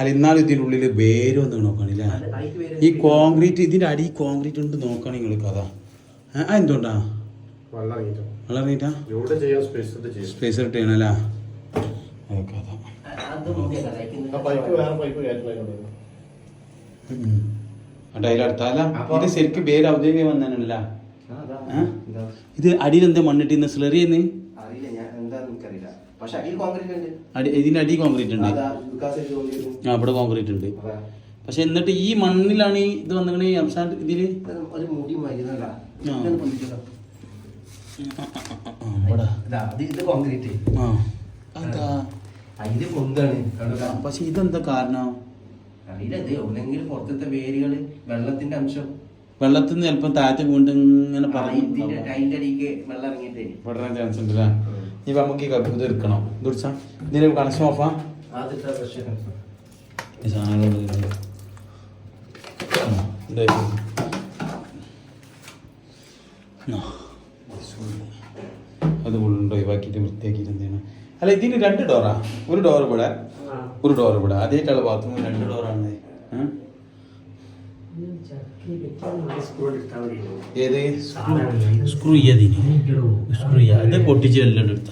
അല്ല ഇന്നാലും ഇതിൻ്റെ ഉള്ളിൽ വേരൊന്ന് നോക്കണില്ലേ? ഈ കോൺക്രീറ്റ് ഇതിൻ്റെ അടി കോൺക്രീറ്റ് ഉണ്ട് നോക്കണം നിങ്ങൾ കഥ. എന്തുകൊണ്ടാ വെള്ളം ഇറങ്ങിട്ടാ സ്പേസ് ഇട്ടണല്ലേ? കഥ അതിലടുത്തല്ല ഇത് ശരിക്കും പേര് ഔദ്യോഗിക വന്നാനല്ല. ഇത് അടിയിൽ എന്താ മണ്ണിട്ടിന്ന് സ്ലറിയെന്ന് ഇതിന്റെ അടി കോൺക്രീറ്റ് ഉണ്ട്. അവിടെ കോൺക്രീറ്റ് ഉണ്ട്. പക്ഷെ എന്നിട്ട് ഈ മണ്ണിലാണ് ഇത് വന്നിങ്ങനെ അവസാന ഇതില് പക്ഷെ ഇതെന്താ കാരണം? പുറത്തെ വേരുകള് വെള്ളത്തിന്റെ അംശം വെള്ളത്തിൽ നിന്ന് ചിലപ്പോ താഴത്തെ കൊണ്ട് ഇങ്ങനെ പെടാൻ ചാൻസ് ഉണ്ടല്ലേ? ഇപ്പൊ നമുക്ക് ഈ കപ്പ് ഇത് എടുക്കണം. ഇത് കുടിച്ചാ ഇതിന് കണക്ഷൻ ഓഫാ അത് ഫുള്ളുണ്ട് ഒഴിവാക്കിയിട്ട് വൃത്തിയാക്കിയിട്ട് എന്താണ്. അല്ല ഇതിന് 2 ഡോറാ? ഒരു ഡോർ ഇവിടെ, ഒരു ഡോർ ഇവിടെ. അതേറ്റുള്ള ബാത്റൂം 2 ഡോറാണ്. ഏത് സ്ക്രൂ ചെയ്യാ? സ്ക്രൂ ചെയ്യാ. അത് പൊട്ടിച്ച് എല്ലാം എടുത്ത